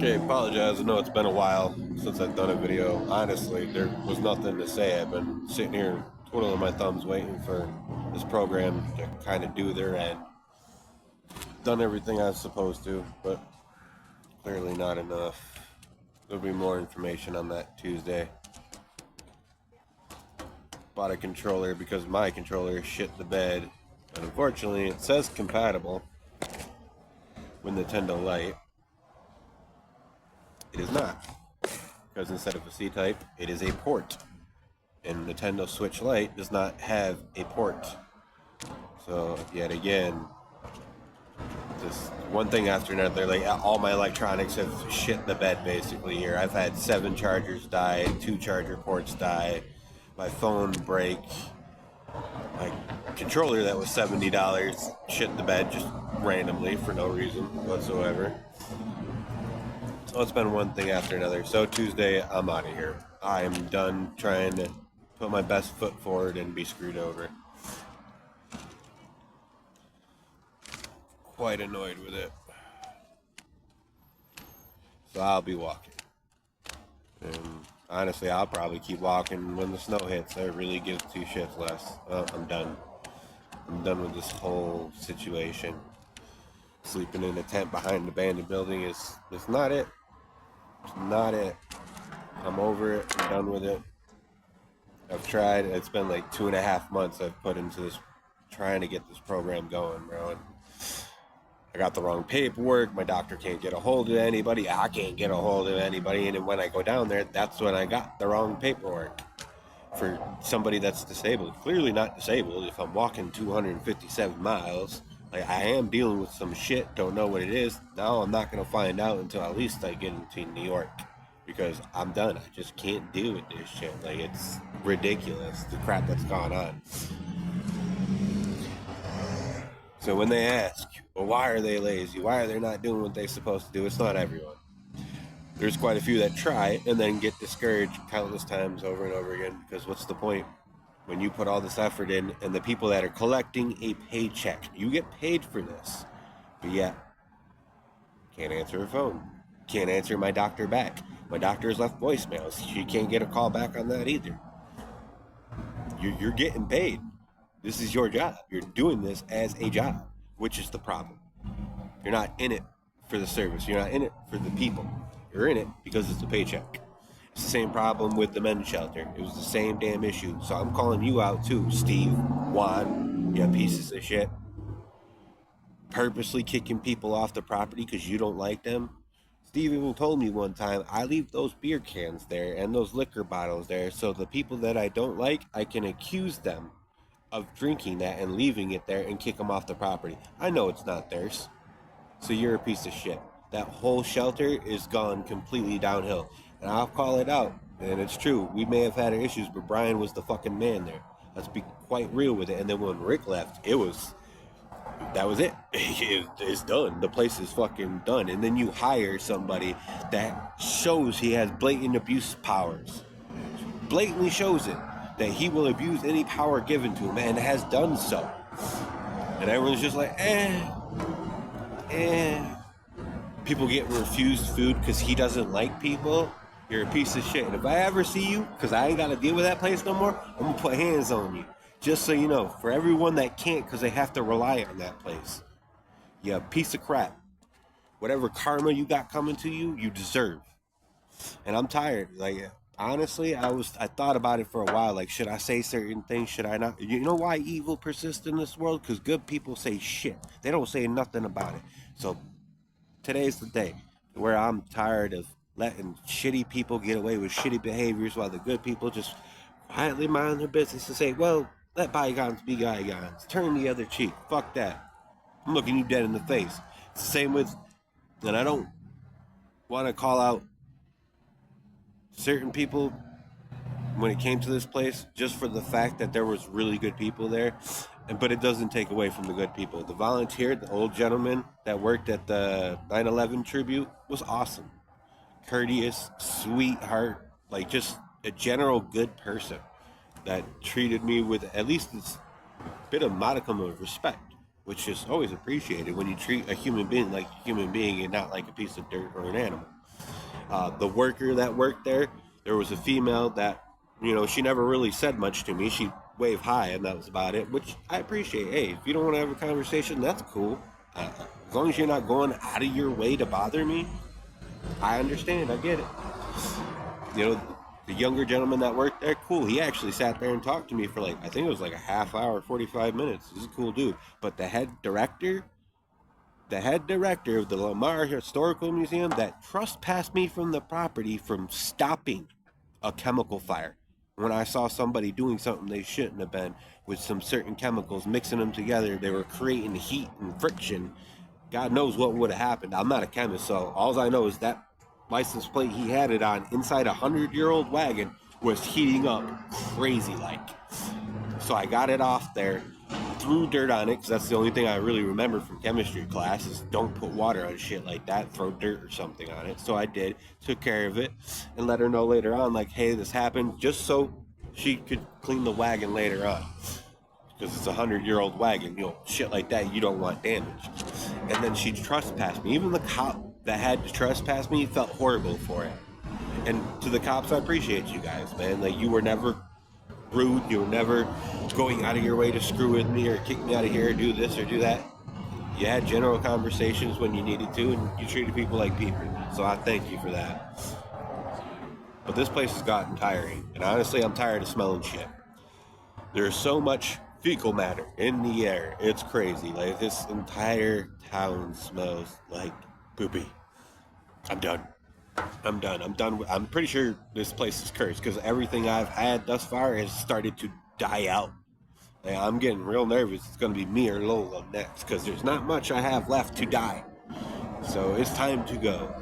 Okay, apologize. I know it's been a while since I've done a video. Honestly, there was nothing to say. I've been sitting here twiddling my thumbs waiting for this program to kind of do their end. Done everything I was supposed to, but clearly not enough. There'll be more information on that Tuesday. Bought a controller because my controller shit the bed. And unfortunately, it says compatible with Nintendo Lite. It is not. Because instead of a C-type, it is a port. And Nintendo Switch Lite does not have a port. So, yet again, just one thing after another, like all my electronics have shit the bed basically here. I've had 7 chargers die, 2 charger ports die, my phone break, my controller that was $70 shit the bed just randomly for no reason whatsoever. So it's been one thing after another. So Tuesday, I'm out of here. I'm done trying to put my best foot forward and be screwed over. Quite annoyed with it. So I'll be walking. And honestly, I'll probably keep walking when the snow hits. I really give 2 shits less. I'm done. I'm done with this whole situation. Sleeping in a tent behind an abandoned building is not it. It's not it. I'm over it. I'm done with it. I've tried. It's been like 2.5 months I've put into this, trying to get this program going, bro. And I got the wrong paperwork. My doctor can't get a hold of anybody. I can't get a hold of anybody. And then when I go down there, that's when I got the wrong paperwork for somebody that's disabled. Clearly not disabled. If I'm walking 257 miles, like I am dealing with some shit. Don't know what it is. Now I'm not going to find out until at least I get into New York. Because I'm done. I just can't deal with this shit. Like, it's ridiculous, the crap that's gone on. So when they ask, well, why are they lazy? Why are they not doing what they're supposed to do? It's not everyone. There's quite a few that try and then get discouraged countless times over and over again, because what's the point when you put all this effort in and the people that are collecting a paycheck, you get paid for this, but yet can't answer her phone, can't answer my doctor back. My doctor's left voicemails. She can't get a call back on that either. You're getting paid. This is your job. You're doing this as a job, which is the problem. You're not in it for the service. You're not in it for the people. You're in it because it's a paycheck. It's the same problem with the men's shelter. It was the same damn issue. So I'm calling you out too, Steve, Juan, you pieces of shit. Purposely kicking people off the property because you don't like them. Steve even told me one time, I leave those beer cans there and those liquor bottles there so the people that I don't like, I can accuse them of drinking that and leaving it there and kick them off the property. I know it's not theirs. So you're a piece of shit. That whole shelter is gone completely downhill. And I'll call it out. And it's true. We may have had our issues, but Brian was the fucking man there. Let's be quite real with it. And then when Rick left, that was it. It's done. The place is fucking done. And then you hire somebody that shows he has blatant abuse powers. Blatantly shows it. That he will abuse any power given to him and has done so. And everyone's just like, People get refused food because he doesn't like people. You're a piece of shit. And if I ever see you, because I ain't got to deal with that place no more, I'm going to put hands on you. Just so you know, for everyone that can't because they have to rely on that place. You a piece of crap. Whatever karma you got coming to you, you deserve. And I'm tired. Like, honestly, I thought about it for a while. Like, should I say certain things? Should I not? You know why evil persists in this world? Because good people say shit. They don't say nothing about it. So today's the day where I'm tired of letting shitty people get away with shitty behaviors while the good people just quietly mind their business and say, well, let bygones be bygones. Turn the other cheek. Fuck that. I'm looking you dead in the face. It's the same with, and I don't want to call out certain people when it came to this place just for the fact that there was really good people there, but it doesn't take away from the good people. The volunteer, the old gentleman that worked at the 9/11 tribute was awesome. Courteous, sweetheart, like just a general good person that treated me with at least this bit of modicum of respect, which is always appreciated when you treat a human being like a human being and not like a piece of dirt or an animal. The worker that worked there, there was a female that, she never really said much to me. She waved hi, and that was about it, which I appreciate. Hey, if you don't want to have a conversation, that's cool. As long as you're not going out of your way to bother me, I understand. I get it. The younger gentleman that worked there, cool. He actually sat there and talked to me for I think it was like a half hour, 45 minutes. He's a cool dude. But the head director of the Lamar Historical Museum that trespassed me from the property from stopping a chemical fire. When I saw somebody doing something they shouldn't have been with some certain chemicals, mixing them together, they were creating heat and friction. God knows what would have happened. I'm not a chemist, so all I know is that license plate he had it on inside a 100-year-old wagon was heating up crazy like. So I got it off there, threw dirt on it, because that's the only thing I really remember from chemistry class is don't put water on shit like that, throw dirt or something on it. So I did, took care of it, and let her know later on, hey, this happened, just so she could clean the wagon later on. Because it's a 100-year-old wagon, shit like that, you don't want damage. And then she trespassed me. Even the cop that had to trespass me felt horrible for it. And to the cops, I appreciate you guys, man. You were never rude. You were never going out of your way to screw with me or kick me out of here or do this or do that. You had general conversations when you needed to, and you treated people like people. So I thank you for that. But this place has gotten tiring. And honestly, I'm tired of smelling shit. There's so much fecal matter in the air. It's crazy. This entire town smells like poopy. I'm done. I'm pretty sure this place is cursed because everything I've had thus far has started to die out. I'm getting real nervous. It's going to be me or Lola next because there's not much I have left to die. So it's time to go.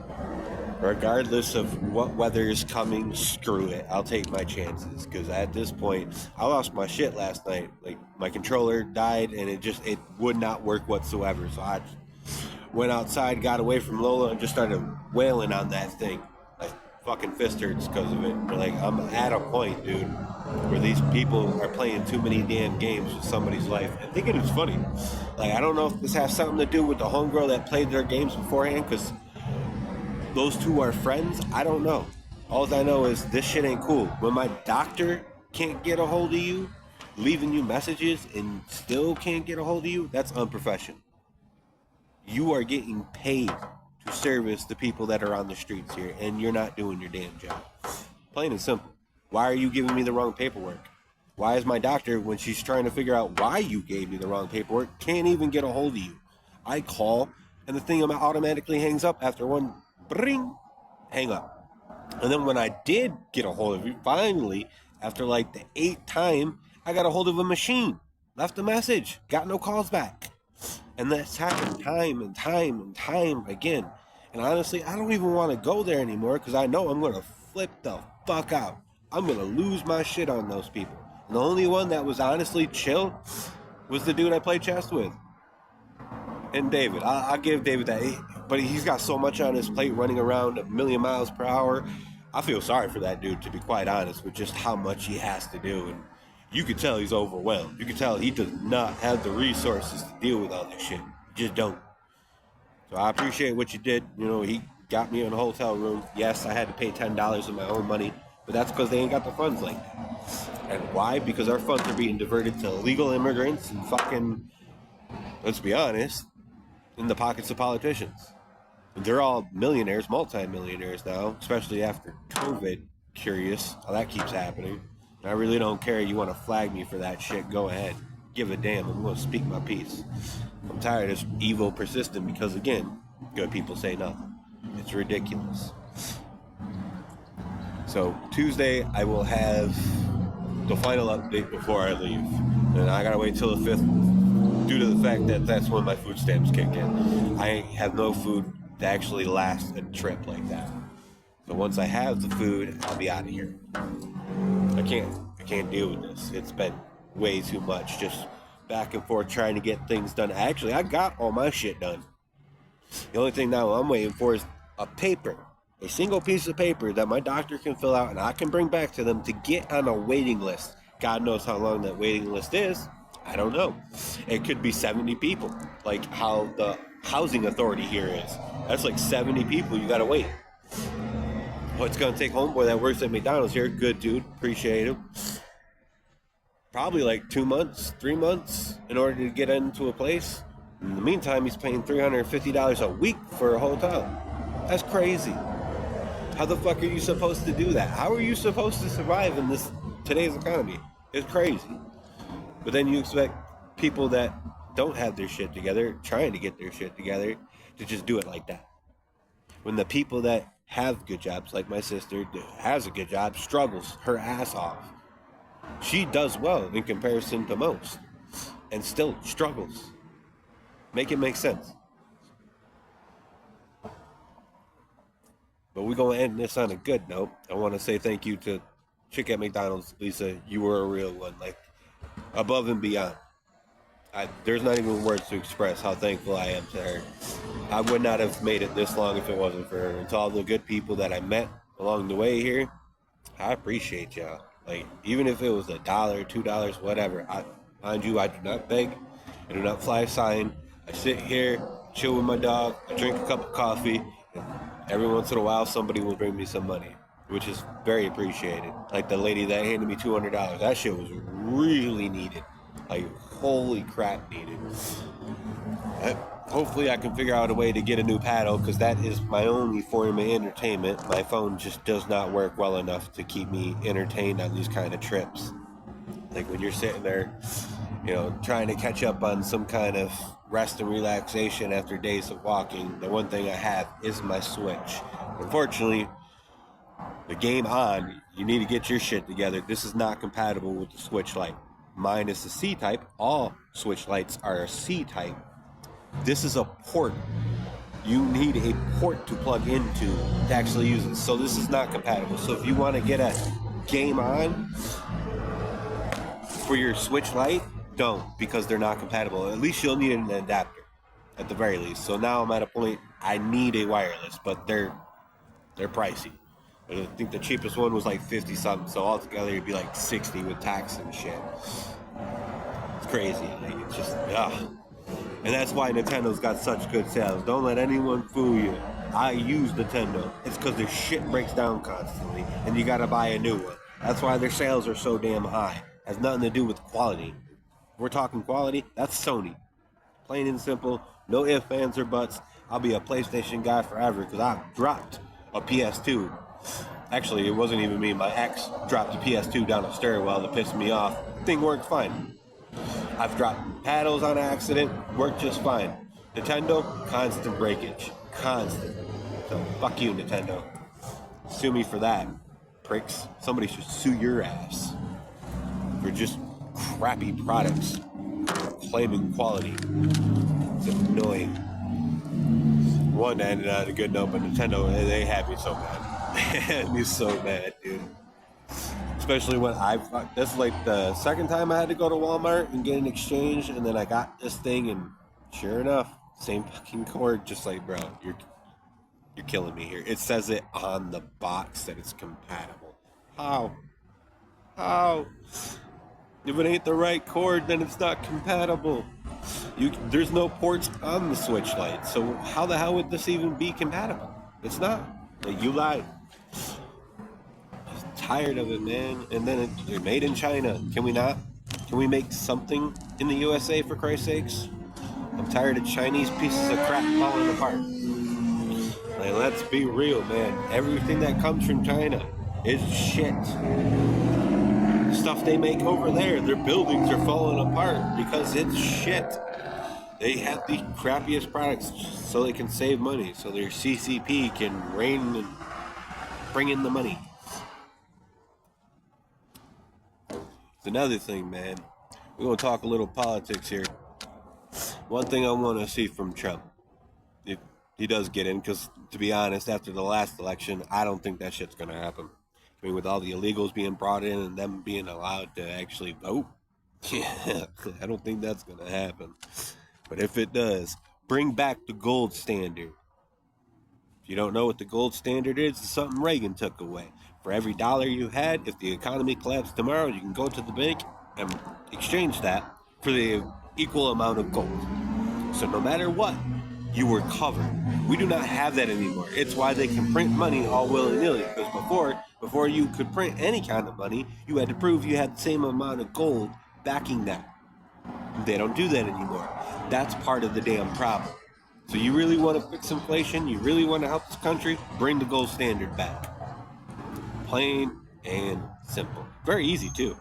Regardless of what weather is coming, screw it. I'll take my chances because at this point, I lost my shit last night. My controller died and it would not work whatsoever. So I went outside, got away from Lola, and just started wailing on that thing. Fucking fist hurts because of it. I'm at a point, dude, where these people are playing too many damn games with somebody's life and thinking it's funny. I don't know if this has something to do with the homegirl that played their games beforehand because those two are friends. I don't know. All I know is this shit ain't cool. When my doctor can't get a hold of you, leaving you messages and still can't get a hold of you, that's unprofessional. You are getting paid to service the people that are on the streets here, and you're not doing your damn job. Plain and simple. Why are you giving me the wrong paperwork? Why is my doctor, when she's trying to figure out why you gave me the wrong paperwork, can't even get a hold of you? I call, and the thing automatically hangs up after one bring, hang up. And then when I did get a hold of you, finally, after the 8th time, I got a hold of a machine. Left a message. Got no calls back. And that's happened time and time and time again. And honestly, I don't even want to go there anymore because I know I'm going to flip the fuck out. I'm going to lose my shit on those people. And the only one that was honestly chill was the dude I played chess with. And David. I'll give David that. But he's got so much on his plate running around 1,000,000 miles per hour. I feel sorry for that dude, to be quite honest, with just how much he has to do. And you can tell he's overwhelmed. You can tell he does not have the resources to deal with all this shit. He just don't. So I appreciate what you did. He got me in a hotel room. Yes, I had to pay $10 of my own money, but that's because they ain't got the funds like that. And why? Because our funds are being diverted to illegal immigrants and fucking, let's be honest, in the pockets of politicians. They're all millionaires, multi-millionaires now, especially after COVID. Curious how that keeps happening. I really don't care. You want to flag me for that shit, go ahead. Give a damn. I'm going to speak my piece. I'm tired of this evil persisting because, again, good people say nothing. It's ridiculous. So, Tuesday, I will have the final update before I leave. And I got to wait until the 5th due to the fact that that's when my food stamps kick in. I have no food to actually last a trip like that. So once I have the food, I'll be out of here. I can't deal with this. It's been way too much just back and forth trying to get things done. Actually, I got all my shit done. The only thing now I'm waiting for is a single piece of paper that my doctor can fill out and I can bring back to them to get on a waiting list. God knows how long that waiting list is. I don't know. It could be 70 people, like how the housing authority here is. That's 70 people you gotta wait. Oh, it's going to take homeboy that works at McDonald's here. Good dude. Appreciate him. Probably like 2 months, 3 months in order to get into a place. In the meantime, he's paying $350 a week for a hotel. That's crazy. How the fuck are you supposed to do that? How are you supposed to survive in today's economy? It's crazy. But then you expect people that don't have their shit together, trying to get their shit together, to just do it like that. When the people that have good jobs, like my sister has a good job, struggles her ass off. She does well in comparison to most, and still struggles. Make it make sense. But we're going to end this on a good note. I want to say thank you to Chick at McDonald's, Lisa. You were a real one, like above and beyond. There's not even words to express how thankful I am to her. I would not have made it this long if it wasn't for her. And to all the good people that I met along the way here, I appreciate y'all. Like, even if it was $1, $2, whatever. Mind you, I do not beg. I do not fly a sign. I sit here, chill with my dog, I drink a cup of coffee, and every once in a while somebody will bring me some money, which is very appreciated. Like the lady that handed me $200. That shit was really needed. Like, holy crap needed. Hopefully I can figure out a way to get a new paddle, because that is my only form of entertainment. My phone just does not work well enough to keep me entertained on these kind of trips. Like when you're sitting there, you know, trying to catch up on some kind of rest and relaxation after days of walking, the one thing I have is my Switch. Unfortunately, the game on, you need to get your shit together. This is not compatible with the Switch Lite. Mine is the C-type. All Switch Lites are a C-type. This is a port. You need a port to plug into to actually use it. So this is not compatible. So if you want to get a game on for your Switch Lite, don't, because they're not compatible. At least you'll need an adapter, at the very least. So now I'm at a point I need a wireless, but they're pricey. I think the cheapest one was like 50 something, so altogether it'd be like 60 with tax and shit. It's crazy. Like, it's just, ugh. And that's why Nintendo's got such good sales. Don't let anyone fool you. I use Nintendo. It's because their shit breaks down constantly, and you gotta buy a new one. That's why their sales are so damn high. It has nothing to do with quality. If we're talking quality, that's Sony. Plain and simple. No ifs, ands, or buts. I'll be a PlayStation guy forever, because I dropped a PS2. Actually, it wasn't even me. My ex dropped a PS2 down a stairwell to piss me off. Thing worked fine. I've dropped paddles on accident, worked just fine. Nintendo, constant breakage. Constant. So, fuck you, Nintendo. Sue me for that, pricks. Somebody should sue your ass for just crappy products claiming quality. It's annoying. One that ended on a good note, but Nintendo, they had me so mad. They had me so mad, dude. Especially when this is like the second time I had to go to Walmart and get an exchange, and then I got this thing, and sure enough, same fucking cord. Just like, bro, you're killing me here. It says it on the box that it's compatible. How? If it ain't the right cord, then it's not compatible. There's no ports on the Switch Lite, so how the hell would this even be compatible? It's not. Like, you lied. Tired of it, man. And then they're made in China. Can we not? Can we make something in the USA, for Christ's sakes? I'm tired of Chinese pieces of crap falling apart. Like, let's be real, man. Everything that comes from China is shit. The stuff they make over there, their buildings are falling apart because it's shit. They have the crappiest products so they can save money, so their CCP can reign and bring in the money. It's another thing, man. We're going to talk a little politics here. One thing I want to see from Trump, if he does get in, because to be honest, after the last election, I don't think that shit's going to happen. I mean, with all the illegals being brought in and them being allowed to actually vote, yeah, I don't think that's going to happen. But if it does, bring back the gold standard. If you don't know what the gold standard is, it's something Reagan took away. For every dollar you had, if the economy collapsed tomorrow, you can go to the bank and exchange that for the equal amount of gold. So no matter what, you were covered. We do not have that anymore. It's why they can print money all willy-nilly. Because before you could print any kind of money, you had to prove you had the same amount of gold backing that. They don't do that anymore. That's part of the damn problem. So you really want to fix inflation? You really want to help this country? Bring the gold standard back. Plain and simple. Very easy, too.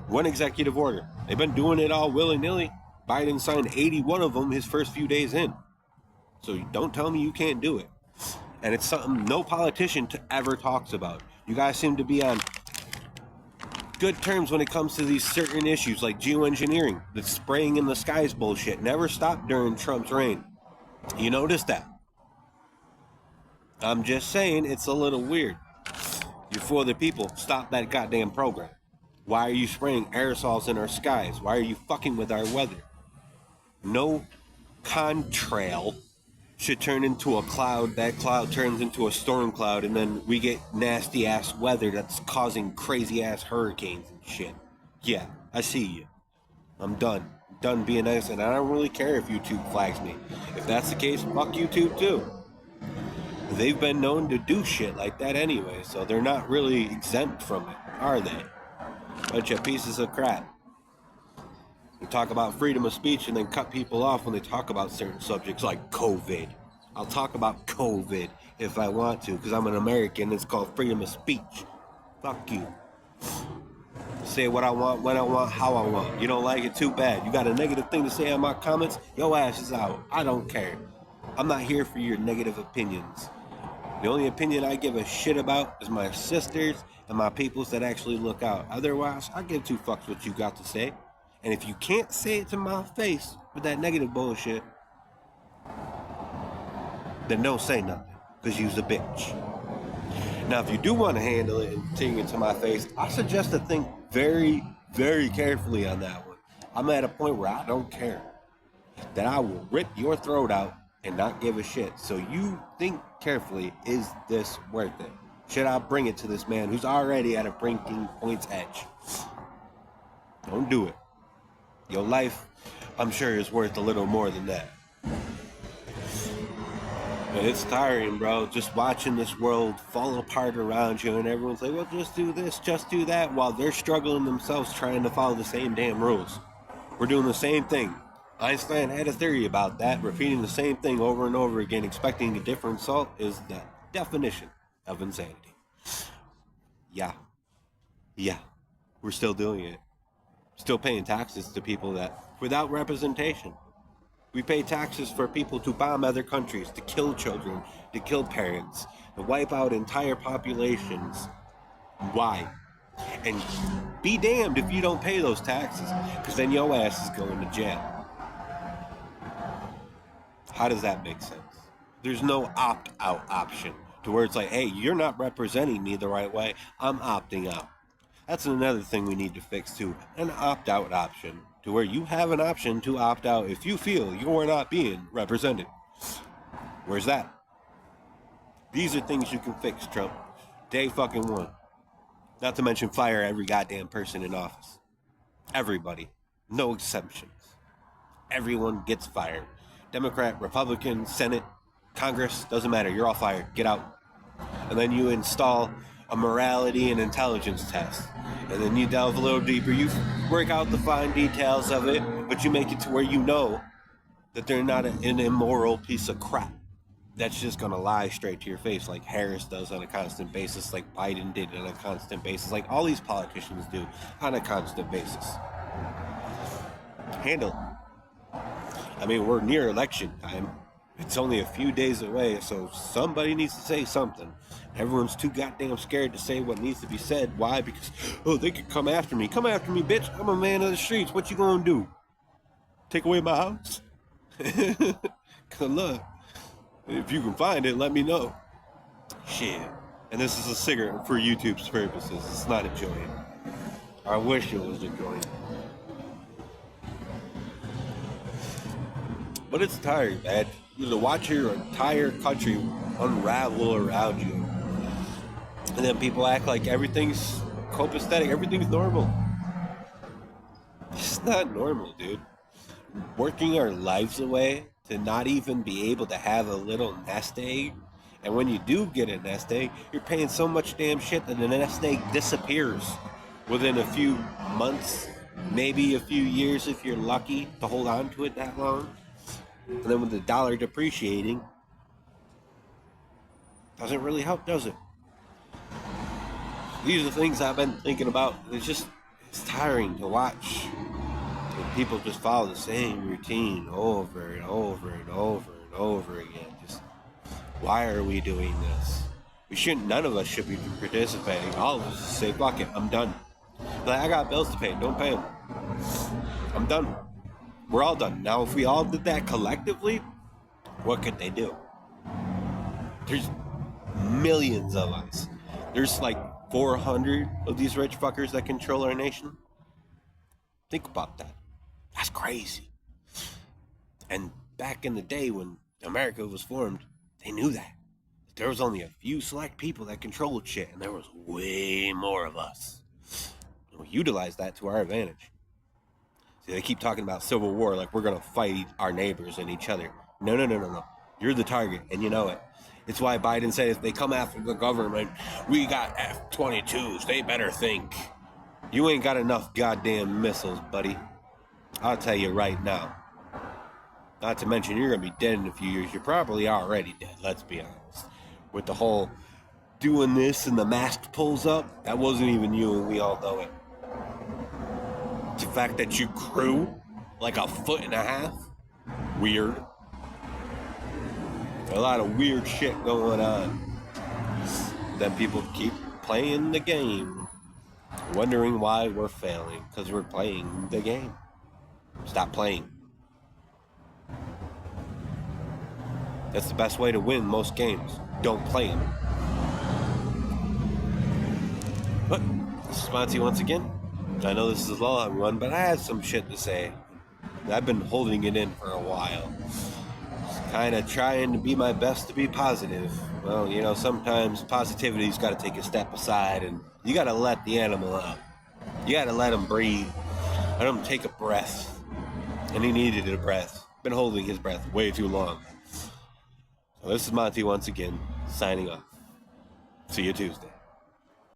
One executive order. They've been doing it all willy-nilly. Biden signed 81 of them his first few days in. So don't tell me you can't do it. And it's something no politician ever talks about. You guys seem to be on good terms when it comes to these certain issues like geoengineering. The spraying in the skies bullshit never stopped during Trump's reign. You notice that? I'm just saying it's a little weird. You're for the people. Stop that goddamn program. Why are you spraying aerosols in our skies? Why are you fucking with our weather? No contrail should turn into a cloud. That cloud turns into a storm cloud, and then we get nasty ass weather that's causing crazy ass hurricanes and shit. Yeah, I see you. I'm done. Done being nice, and I don't really care if YouTube flags me. If that's the case, fuck YouTube too. They've been known to do shit like that anyway, so they're not really exempt from it, are they? Bunch of pieces of crap. We talk about freedom of speech and then cut people off when they talk about certain subjects like COVID. I'll talk about COVID if I want to, because I'm an American. It's called freedom of speech. Fuck you. Say what I want, when I want, how I want. You don't like it, too bad. You got a negative thing to say on my comments? Your ass is out. I don't care. I'm not here for your negative opinions. The only opinion I give a shit about is my sisters and my peoples that actually look out. Otherwise, I give two fucks what you got to say. And if you can't say it to my face with that negative bullshit, then don't say nothing, because you's a bitch. Now, if you do want to handle it and take it to my face, I suggest to think very, very carefully on that one. I'm at a point where I don't care. That I will rip your throat out and not give a shit. So you think carefully, is this worth it? Should I bring it to this man who's already at a breaking point's edge? Don't do it. Your life, I'm sure, is worth a little more than that. But it's tiring, bro. Just watching this world fall apart around you, and everyone's like, well, just do this, just do that, while they're struggling themselves trying to follow the same damn rules. We're doing the same thing. Einstein had a theory about that. Repeating the same thing over and over again, expecting a different result, is the definition of insanity. Yeah. We're still doing it. Still paying taxes to people that, without representation. We pay taxes for people to bomb other countries, to kill children, to kill parents, to wipe out entire populations. Why? And be damned if you don't pay those taxes, because then your ass is going to jail. How does that make sense? There's no opt-out option to where it's like, hey, you're not representing me the right way, I'm opting out. That's another thing we need to fix too, an opt-out option, to where you have an option to opt out if you feel you are not being represented. Where's that? These are things you can fix, Trump. Day fucking one. Not to mention fire every goddamn person in office. Everybody. No exceptions. Everyone gets fired. Democrat, Republican, Senate, Congress, doesn't matter. You're all fired. Get out. And then you install a morality and intelligence test. And then you delve a little deeper. You work out the fine details of it, but you make it to where you know that they're not an immoral piece of crap that's just going to lie straight to your face like Harris does on a constant basis, like Biden did on a constant basis, like all these politicians do on a constant basis. Handle it. I mean, we're near election time. It's only a few days away, so somebody needs to say something. Everyone's too goddamn scared to say what needs to be said. Why? Because, oh, they could come after me. Come after me, bitch. I'm a man of the streets. What you gonna do? Take away my house? Good luck. If you can find it, let me know. Shit. And this is a cigarette for YouTube's purposes. It's not a joint. I wish it was a joint. But it's tiring, man. To watch your entire country unravel around you. And then people act like everything's copacetic, everything's normal. It's not normal, dude. Working our lives away to not even be able to have a little nest egg. And when you do get a nest egg, you're paying so much damn shit that the nest egg disappears within a few months, maybe a few years if you're lucky to hold on to it that long. And then with the dollar depreciating, doesn't really help, does it? These are the things I've been thinking about. It's tiring to watch. And people just follow the same routine over and over and over and over again. Just, why are we doing this? None of us should be participating. All of us say, fuck it, I'm done. Like, I got bills to pay, don't pay them. I'm done. We're all done. Now, if we all did that collectively, what could they do? There's millions of us. There's like 400 of these rich fuckers that control our nation. Think about that. That's crazy. And back in the day when America was formed, they knew that. There was only a few select people that controlled shit, and there was way more of us. And we utilized that to our advantage. See, they keep talking about civil war like we're going to fight our neighbors and each other. No. You're the target, and you know it. It's why Biden said if they come after the government, we got F-22s. They better think. You ain't got enough goddamn missiles, buddy. I'll tell you right now. Not to mention you're going to be dead in a few years. You're probably already dead, let's be honest. With the whole doing this and the mask pulls up, that wasn't even you, and we all know it. The fact that you grew like a foot and a half, weird. A lot of weird shit going on. Then people keep playing the game, wondering why we're failing, because we're playing the game. Stop playing. That's the best way to win most games. Don't play them. But this is Monty once again. I know this is a long one, but I had some shit to say. I've been holding it in for a while. Kind of trying to be my best to be positive. Well, you know, sometimes positivity's got to take a step aside, and you got to let the animal out. You got to let him breathe. Let him take a breath. And he needed a breath. Been holding his breath way too long. So this is Monty once again, signing off. See you Tuesday.